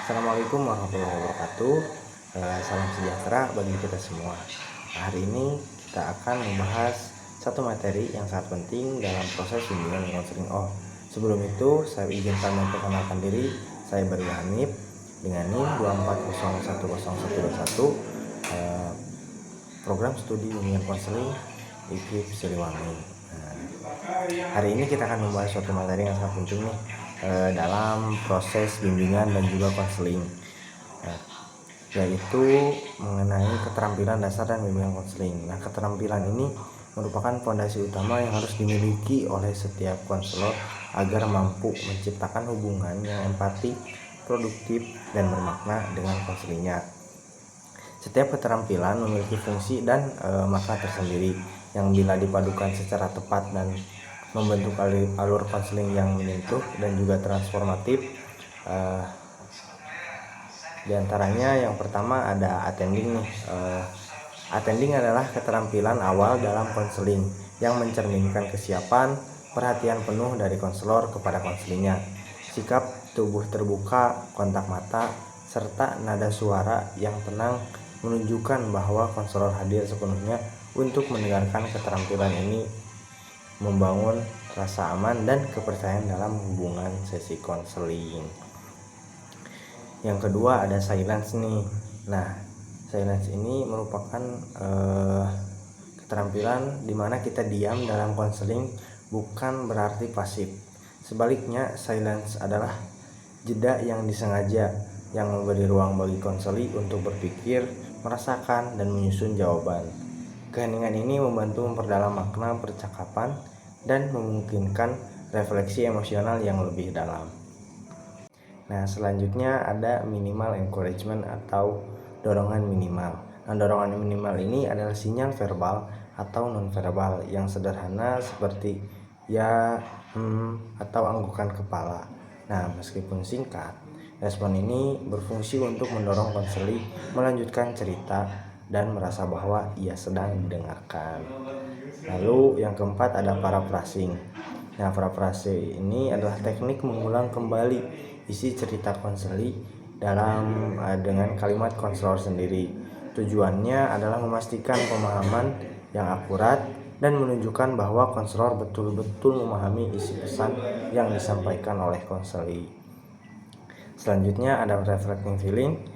Assalamualaikum warahmatullahi wabarakatuh. Salam sejahtera bagi kita semua. Hari ini kita akan membahas satu materi yang sangat penting dalam proses bimbingan dan konseling. Sebelum itu saya izinkan memperkenalkan diri. Saya Baru Hanif dengan NIM 2401121, program studi bimbingan konseling IKIP Siliwangi. Hari ini kita akan membahas suatu materi yang sangat penting nih dalam proses bimbingan dan juga konseling, yaitu mengenai keterampilan dasar dan bimbingan konseling. Nah, keterampilan ini merupakan fondasi utama yang harus dimiliki oleh setiap konselor agar mampu menciptakan hubungan yang empati, produktif, dan bermakna dengan konselingnya. Setiap keterampilan memiliki fungsi dan makna tersendiri yang bila dipadukan secara tepat dan membentuk alur konseling yang menyentuh dan juga transformatif. Di antaranya yang pertama ada attending nih. Attending adalah keterampilan awal dalam konseling yang mencerminkan kesiapan, perhatian penuh dari konselor kepada konselingnya, sikap tubuh terbuka, kontak mata, serta nada suara yang tenang menunjukkan bahwa konselor hadir sepenuhnya untuk mendengarkan. Keterampilan ini membangun rasa aman dan kepercayaan dalam hubungan sesi konseling. Yang kedua ada silence nih. Nah, silence ini merupakan keterampilan di mana kita diam dalam konseling, bukan berarti pasif. Sebaliknya, silence adalah jeda yang disengaja yang memberi ruang bagi konseli untuk berpikir, merasakan, dan menyusun jawaban. Keheningan ini membantu memperdalam makna percakapan dan memungkinkan refleksi emosional yang lebih dalam. Nah, selanjutnya ada minimal encouragement atau dorongan minimal. Nah, dorongan minimal ini adalah sinyal verbal atau nonverbal yang sederhana seperti ya, atau anggukan kepala. Nah, meskipun singkat, respon ini berfungsi untuk mendorong konseli melanjutkan cerita dan merasa bahwa ia sedang didengarkan. Lalu yang keempat ada paraphrasing. Nah, paraphrasing ini adalah teknik mengulang kembali isi cerita konseli dengan kalimat konselor sendiri. Tujuannya adalah memastikan pemahaman yang akurat dan menunjukkan bahwa konselor betul-betul memahami isi pesan yang disampaikan oleh konseli. Selanjutnya ada reflecting feeling.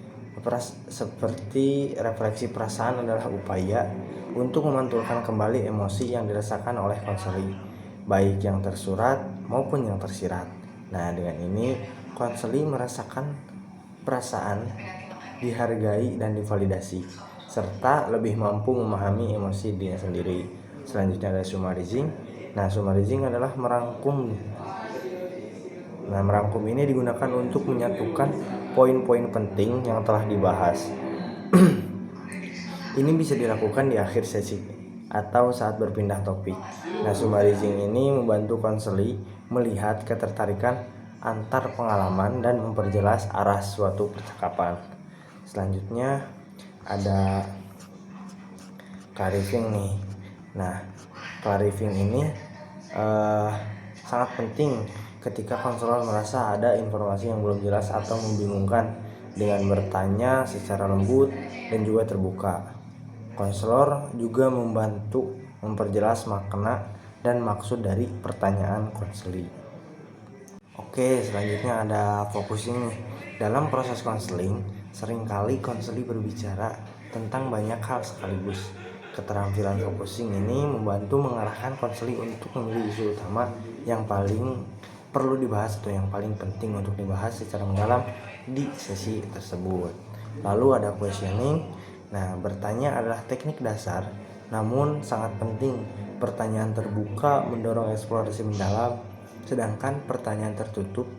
Seperti refleksi perasaan adalah upaya untuk memantulkan kembali emosi yang dirasakan oleh konseli, baik yang tersurat maupun yang tersirat. Nah, dengan ini konseli merasakan perasaan dihargai dan divalidasi, serta lebih mampu memahami emosi dirinya sendiri. Selanjutnya ada summarizing. Nah, summarizing adalah merangkum. Nah, merangkum ini digunakan untuk menyatukan poin-poin penting yang telah dibahas. Ini bisa dilakukan di akhir sesi atau saat berpindah topik. Nah, summarizing ini membantu konseli melihat ketertarikan antar pengalaman dan memperjelas arah suatu percakapan. Selanjutnya ada clarifying nih. Nah, clarifying ini sangat penting ketika konselor merasa ada informasi yang belum jelas atau membingungkan, dengan bertanya secara lembut dan juga terbuka. Konselor juga membantu memperjelas makna dan maksud dari pertanyaan konseli. Oke, selanjutnya ada focusing nih. Dalam proses konseling, seringkali konseli berbicara tentang banyak hal sekaligus. Keterampilan focusing ini membantu mengarahkan konseli untuk memilih isu utama yang paling perlu dibahas atau yang paling penting untuk dibahas secara mendalam di sesi tersebut. Lalu ada questioning. Nah, bertanya adalah teknik dasar namun sangat penting. Pertanyaan terbuka mendorong eksplorasi mendalam, sedangkan pertanyaan tertutup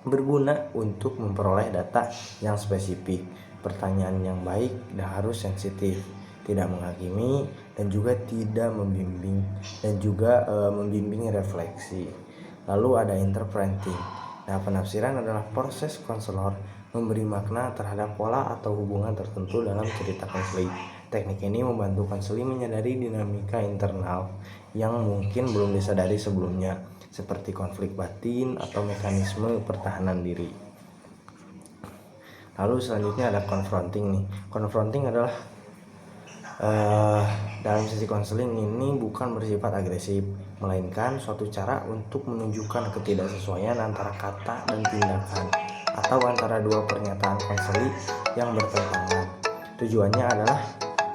berguna untuk memperoleh data yang spesifik. Pertanyaan yang baik dan harus sensitif, tidak menghakimi, dan juga tidak membimbing, dan juga membimbing refleksi. Lalu ada interpreting. Nah, penafsiran adalah proses konselor memberi makna terhadap pola atau hubungan tertentu dalam cerita konseli. Teknik ini membantu konseli menyadari dinamika internal yang mungkin belum disadari sebelumnya, seperti konflik batin atau mekanisme pertahanan diri. Lalu selanjutnya ada confronting nih. Confronting adalah eh, dalam sesi konseling ini bukan bersifat agresif, melainkan suatu cara untuk menunjukkan ketidaksesuaian antara kata dan tindakan atau antara dua pernyataan konseling yang bertentangan. Tujuannya adalah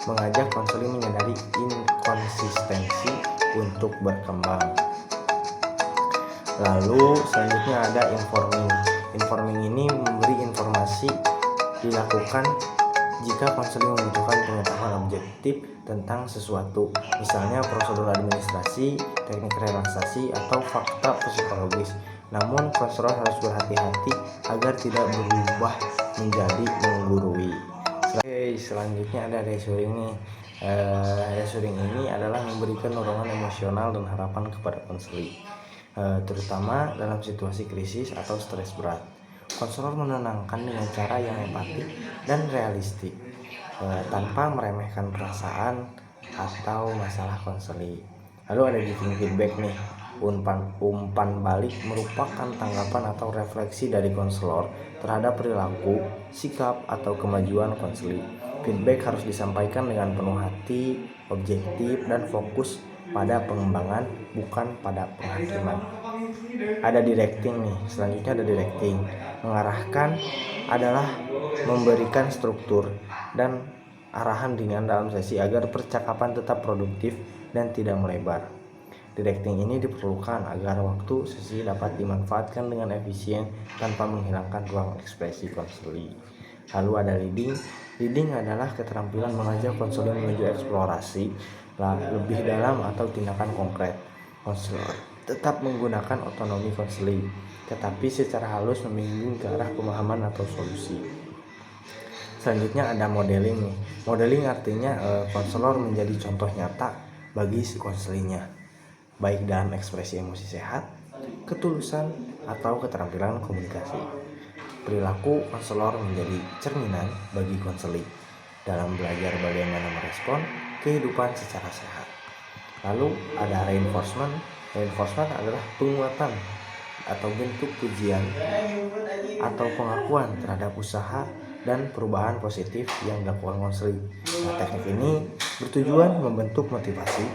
mengajak konseling menyadari inkonsistensi untuk berkembang. Lalu selanjutnya ada informing. Informing ini memberi informasi dilakukan jika konseling membutuhkan pengetahuan objektif tentang sesuatu, misalnya prosedur administrasi, teknik relaksasi, atau fakta psikologis. Namun, konselor harus berhati-hati agar tidak berubah menjadi menggurui. Selanjutnya ada reassuring nih. Reassuring ini adalah memberikan dorongan emosional dan harapan kepada konseling, terutama dalam situasi krisis atau stres berat. Konselor menenangkan dengan cara yang empatik dan realistik, tanpa meremehkan perasaan atau masalah konseling. Lalu ada giving feedback nih. Umpan balik merupakan tanggapan atau refleksi dari konselor terhadap perilaku, sikap, atau kemajuan konseling. Feedback harus disampaikan dengan penuh hati, objektif, dan fokus pada pengembangan, bukan pada penghakiman. Ada directing nih. Selanjutnya ada directing. Mengarahkan adalah memberikan struktur dan arahan ringan dalam sesi agar percakapan tetap produktif dan tidak melebar. Directing ini diperlukan agar waktu sesi dapat dimanfaatkan dengan efisien tanpa menghilangkan ruang ekspresi konseling. Lalu ada leading. Leading adalah keterampilan mengajak konseling menuju eksplorasi lebih dalam atau tindakan konkret. Konselor tetap menggunakan otonomi konseling, tetapi secara halus membimbing ke arah pemahaman atau solusi. Selanjutnya ada modeling nih. Modeling artinya konselor menjadi contoh nyata bagi si konselingnya, baik dalam ekspresi emosi sehat, ketulusan, atau keterampilan komunikasi. Perilaku konselor menjadi cerminan bagi konseling dalam belajar bagaimana merespon kehidupan secara sehat. Lalu ada reinforcement. Reinforcement adalah penguatan atau bentuk pujian atau pengakuan terhadap usaha dan perubahan positif yang dilakukan konseling. Nah, teknik ini bertujuan membentuk motivasi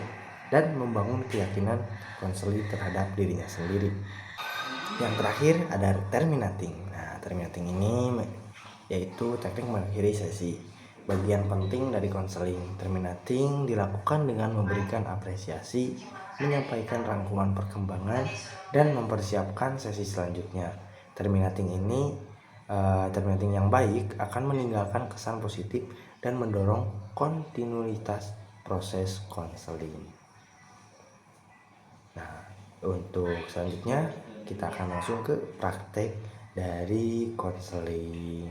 dan membangun keyakinan konseling terhadap dirinya sendiri. Yang terakhir ada terminating. Nah, terminating ini yaitu teknik mengakhiri sesi. Bagian penting dari konseling terminating dilakukan dengan memberikan apresiasi, menyampaikan rangkuman perkembangan, dan mempersiapkan sesi selanjutnya. Terminating yang baik akan meninggalkan kesan positif dan mendorong kontinuitas proses konseling. Nah, untuk selanjutnya kita akan langsung ke praktek dari konseling.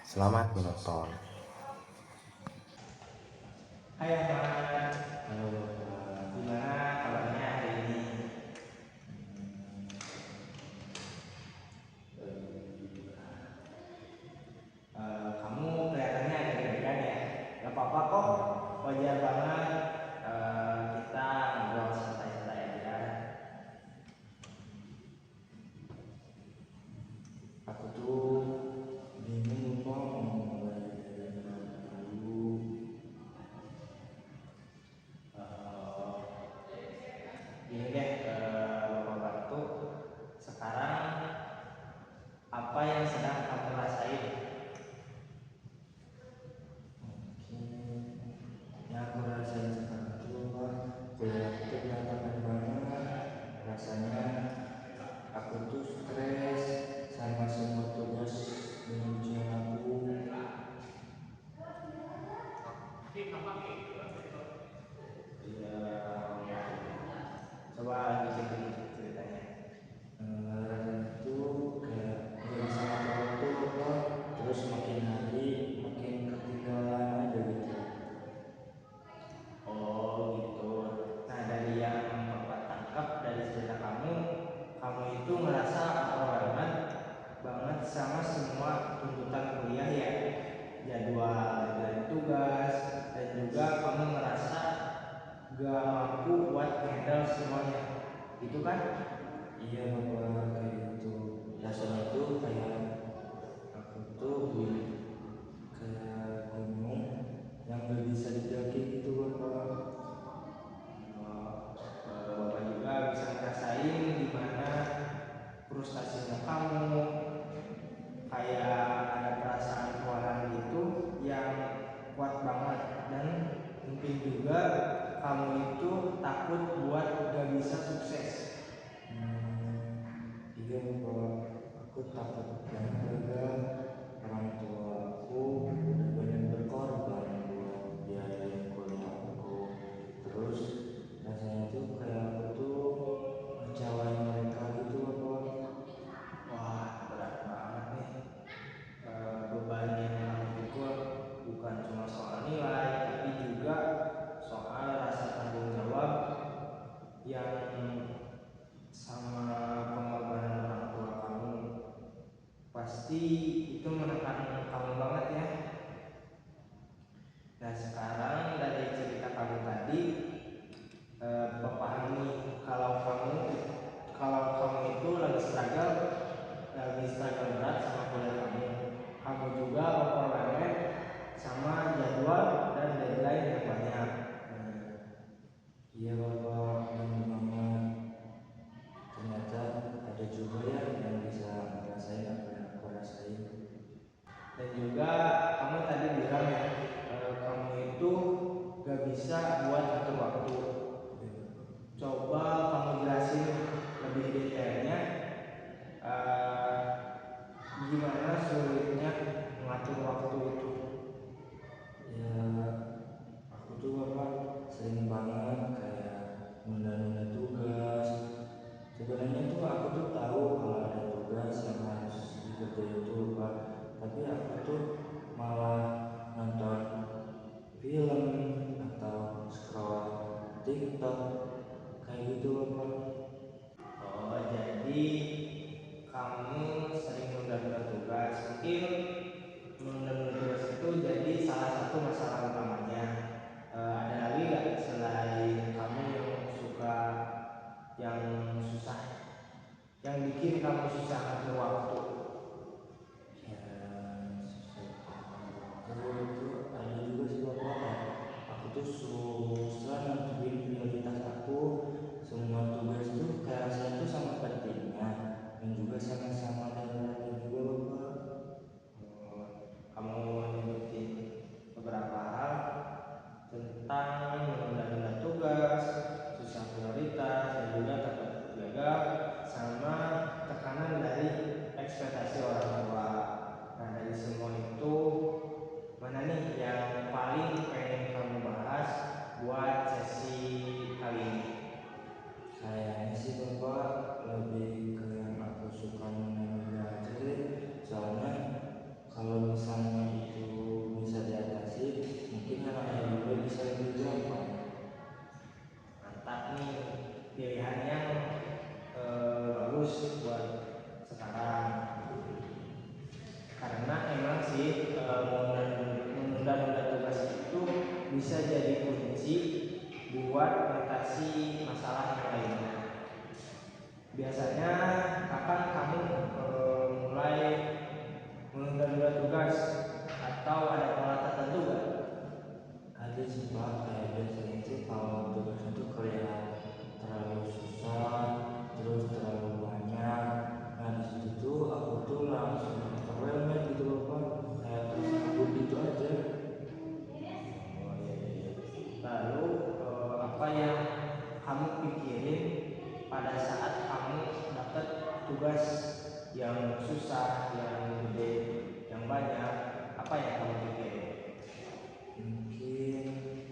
Selamat menonton. Hai Ahmad, halo. Gimana kabarnya hari ini? Kamu kelihatannya agak deg-degan ya? Gak apa-apa kok, wajar banget. Kita ngobrol santai-santai aja. Aku tuh bingung kok mau mulai dari mana dulu. Gini deh, Bapak bantu. Sekarang apa yang sedang kamu rasain? Yang aku rasain sekarang tuh Pak, kuliah aku tuh berantakan banget. Rasanya aku tuh stres sama semua tugas dan ujian aku. Iya, coba dikit-dikit ceritanya. Rasanya tuh kayak gak bisa ngatur waktu loh Pak. karena gagal orang tua aku udah banyak berkorban buat biayain kuliah aku. Terus rasanya tuh kayak aku tuh ngecewain mereka gitu Bapak. Wah, berat banget nih. Beban yang kamu pikul bukan cuma soal nilai, tapi juga soal rasa tanggung jawab yang sama pengorbanan orang tua kamu. Pasti itu menekan kamu banget ya. Nah, sekarang dari cerita kamu tadi, memahami kalau kamu itu lagi struggle berat sama kuliah kamu. Kamu juga overwhelmed sama jadwal dan deadline yang banyak. Iya Bapak, bener banget. Ternyata ada juga ya yang bisa ngerasain apa yang aku rasain. Dan juga kamu tadi bilang ya, kamu itu gak bisa buat atur waktu. Coba kamu jelasin lebih detailnya, gimana sulitnya mengatur waktu itu. Ya, aku tuh Bapak sering banget kayak nunda-nunda tugas. Sebenarnya tuh aku tuh tahu kalau ada tugas yang harus dikerjain tuh Pak, tapi aku tuh malah nonton film atau scroll TikTok kayak gitu Bapak. Oh, jadi kamu sering nunda-nunda tugas. Mungkin menunda-nunda tugas itu jadi salah satu masalah utamanya. Ada lagi nggak selain kamu yang susah, yang bikin kamu susah ngatur waktu? Ya, waktu itu ada juga sih Bapak kayak aku tuh susah nentuin prioritas aku. Semua tugas tuh kayak rasanya tuh sama pentingnya dan juga sama-sama ada beratnya juga Bapak. Kamu nyebutin beberapa hal tentang menunda-nunda tugas, susah prioritas, dan juga takut gagal, sama tekanan dari ekspektasi orang tua. Nah, dari semua itu, mana nih yang paling pengen kamu bahas buat sesi kali ini? Kayaknya sih Bapak lebih ke yang aku suka nunda-nunda aja deh. Soalnya kalau misalnya itu bisa diatasi, mungkin yang lain juga bisa lebih gampang. Mantap nih, pilihan yang bagus buat sekarang. Karena emang sih, menunda-nunda tugas itu bisa jadi kunci buat mengatasi masalah yang lainnya. Biasanya kapan kamu mulai menunda-nunda tugas, atau ada pola tertentu gak? Ada sih Pak, kayak biasanya tuh kalau tugasnya tuh kayak terlalu susah, terus terlalu banyak. Nah di situ tuh aku tuh langsung overwhelmed gitu loh Pak, kayak terus nganggur gitu aja. Oh, iya, iya, iya. Lalu apa yang kamu pikirin pada saat kamu dapat tugas yang susah, yang gede, yang banyak? Apa yang kamu pikirin? Mungkin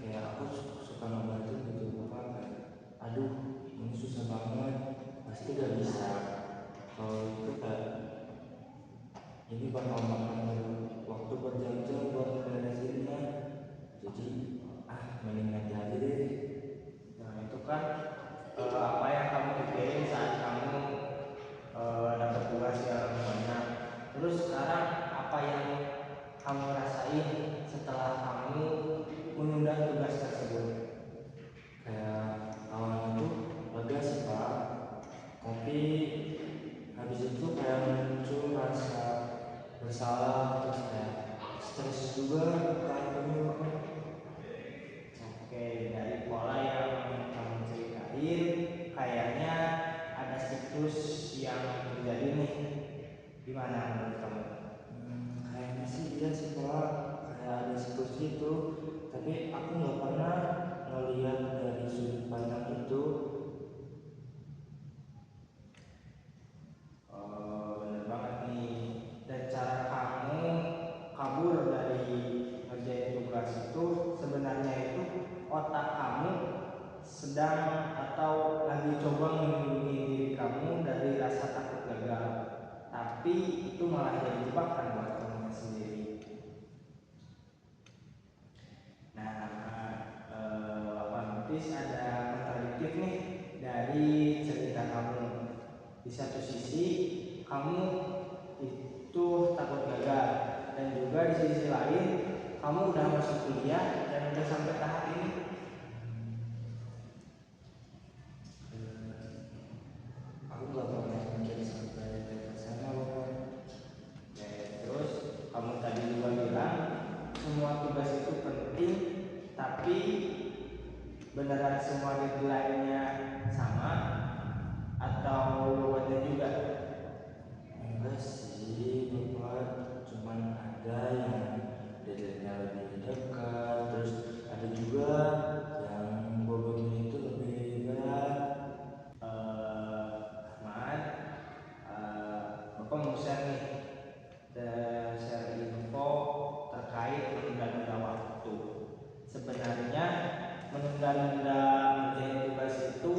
kayak aku suka ngebatin gitu Pak, kayak aduh ini susah banget, pasti gak bisa. Kalau itu kayak ini bakal makan waktu berjam-jam buat beresinnya. Jadi mending nanti aja deh. Nah, itu kan apa yang kamu pikirin saat kamu dapat tugas yang banyak. Terus sekarang apa yang kamu rasain setelah kamu menunda tugas tersebut? Kayak awalnya tuh lega sih Pak, tapi habis itu kayak muncul rasa bersalah, terus kayak stres juga ke akunya Bapak. Oke, dari pola yang kamu ceritain, kayaknya ada siklus yang terjadi nih. Gimana menurut kamu? Kayaknya sih iya sih Pak, kayak ada siklus itu, tapi aku nggak pernah ngelihat dari sudut pandang itu. Bener banget nih. malah jadi jebakan buat kamu sendiri. Nah, Bapak notice ada kontradiktif nih dari cerita kamu. Di satu sisi kamu itu takut gagal, dan juga di sisi lain kamu udah masuk kuliah dan udah sampai tahap ini. Aku nggak pernah mikir sampai ke sana Bapak. Terus kamu tadi juga bilang semua tugas itu penting, tapi beneran semua deadline-nya sama atau ada juga? Enggak sih Bapak, cuman ada yang deadline-nya lebih dekat, terus ada juga yang bobotnya itu lebih berat. Ahmad, Bapak mau share nih, share info terkait menunda-nunda waktu. Sebenarnya menunda-nunda mengerjakan tugas itu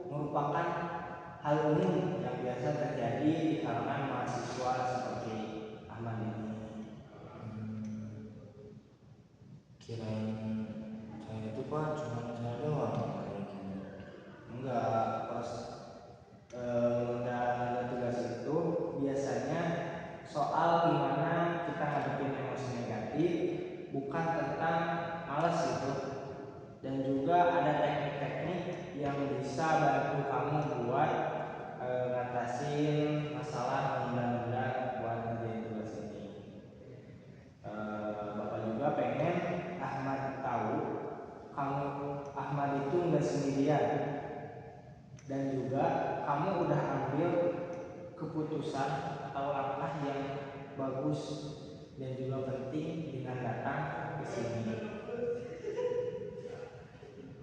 merupakan hal umum yang biasa terjadi di kalangan mahasiswa seperti Ahmad ini. Kirain saya itu Pak cuma saya doang kayak gini. Enggak, menunda tugas itu biasanya soal gimana kita ngadepin emosi negatif, bukan tentang malas gitu. Dan juga ada teknik-teknik yang bisa bantu kamu buat ngatasin masalah menunda-nunda buat ngerjain tugas ini. Bapak juga pengen Ahmad tahu kamu Ahmad itu nggak sendirian, dan juga kamu udah ambil keputusan atau langkah yang bagus dan juga penting dengan datang ke sini.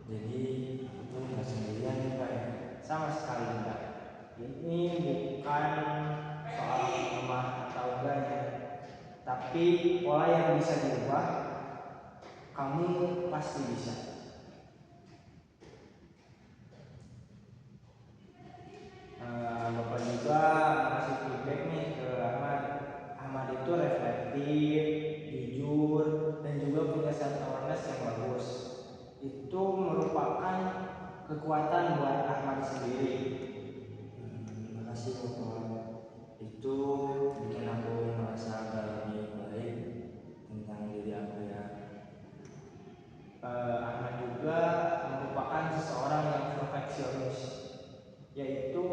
Jadi itu nggak sendirian nih Pak ya. Sama sekali enggak. Ini bukan soal lemah atau enggaknya, tapi pola yang bisa diubah, kamu pasti bisa. Bapak juga ngasih feedback nih ke Ahmad. Ahmad itu reflektif, jujur, dan juga punya self awareness yang bagus. Itu merupakan kekuatan buat Ahmad sendiri. Makasih Bapak. Itu bikin aku merasa agak lebih baik tentang diri aku ya. Ahmad juga merupakan seseorang yang perfeksionis, yaitu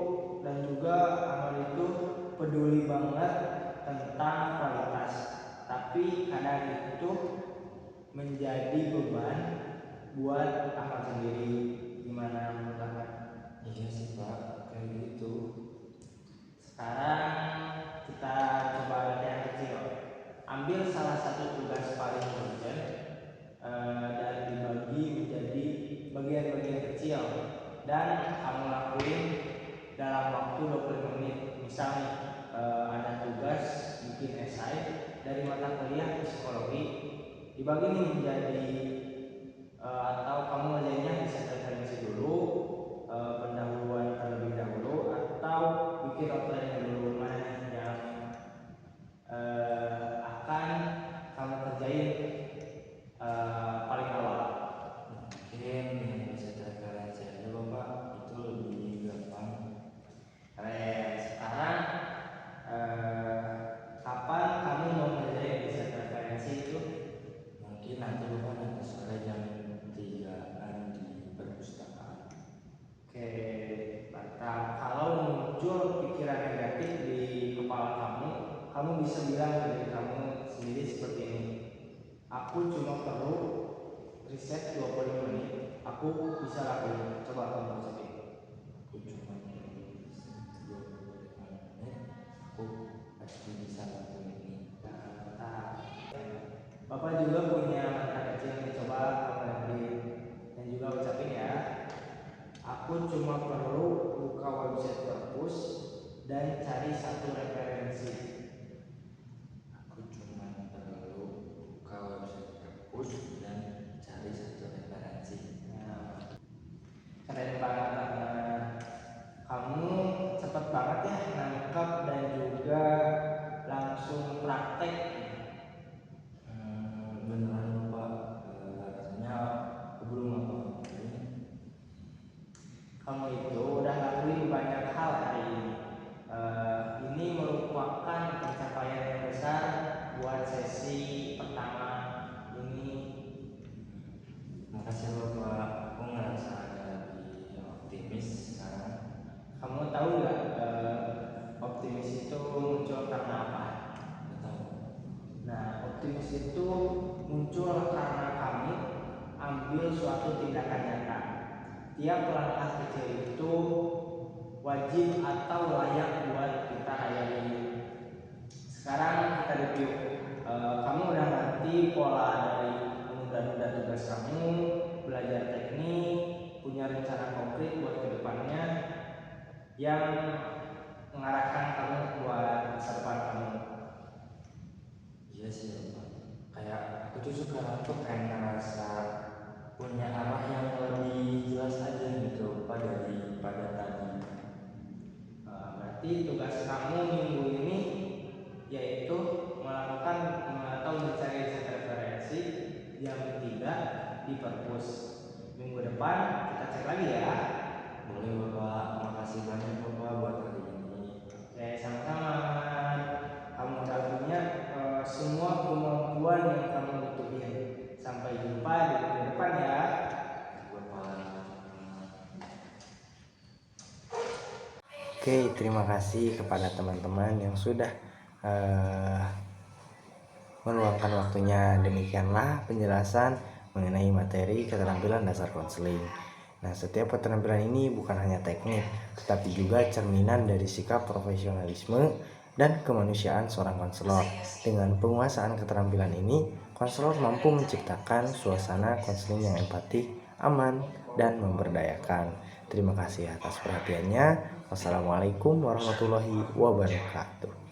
dan juga Ahmad itu peduli banget tentang kualitas, tapi kadang itu menjadi beban buat Ahmad sendiri. Gimana menurut Ahmad? Iya sih Pak, kayak gitu. Sekarang kita coba latihan kecil. Ambil salah satu tugas paling urgent dan dibagi menjadi bagian-bagian kecil, dan kamu lakuin dalam waktu 25 menit. Misal nih, ada tugas bikin esai dari mata kuliah psikologi, dibagi nih menjadi atau kamu ngerjainnya bisa referensi dulu, pendahuluan terlebih dahulu, atau bikin outline dulu. Mana nih yang akan kamu kerjain paling awal? Mungkin yang bisa referensi aja Bapak, itu lebih gampang. Keren. Sekarang kapan kamu mau ngerjain riset referensi itu? Mungkin nanti Bapak nanti sore jam 3-an di perpustakaan. Oke, mantap. Kalau muncul pikiran negatif di kepala kamu, kamu bisa bilang ke diri kamu sendiri seperti ini. Aku cuma perlu riset 25 menit. Aku bisa lakuin. Coba kamu ucapin. Aku cuma perlu 25 menit, aku pasti bisa lakuin ini. Mantap. Bapak juga punya mantra kecil nih, coba kamu dengerin dan juga ucapin ya. Aku cuma perlu buka website perpus dan cari satu referensi. Aku cuma perlu buka website perpus dan cari satu referensi. Nah, keren banget Ahmad. Kamu cepet banget ya nangkep dan juga langsung itu muncul karena kamu ambil suatu tindakan nyata. Tiap langkah kecil itu wajib atau layak buat kita hayati. Sekarang kita review. Kamu udah ngerti pola dari menunda-nunda tugas kamu, belajar teknik, punya rencana konkret buat kedepannya yang mengarahkan kamu buat masa depan kamu. Iya sih Bapak, kayak aku tuh sekarang tuh kayak ngerasa punya arah yang lebih jelas aja gitu Pak daripada tadi. Berarti tugas kamu minggu ini yaitu melakukan atau mencari riset referensi jam 3 di perpus. Minggu depan kita cek lagi ya. Boleh Bapak, makasih banyak Bapak buat hari ini. Oke, sama-sama. Kamu udah punya semua kemampuan yang kamu butuhin. Sampai jumpa di minggu depan ya. Oke, terima kasih kepada teman-teman yang sudah meluangkan waktunya. Demikianlah penjelasan mengenai materi keterampilan dasar konseling. Nah, setiap keterampilan ini bukan hanya teknik, tetapi juga cerminan dari sikap profesionalisme dan kemanusiaan seorang konselor. Dengan penguasaan keterampilan ini, konselor mampu menciptakan suasana konseling yang empatik, aman, dan memberdayakan. Terima kasih atas perhatiannya. Wassalamualaikum warahmatullahi wabarakatuh.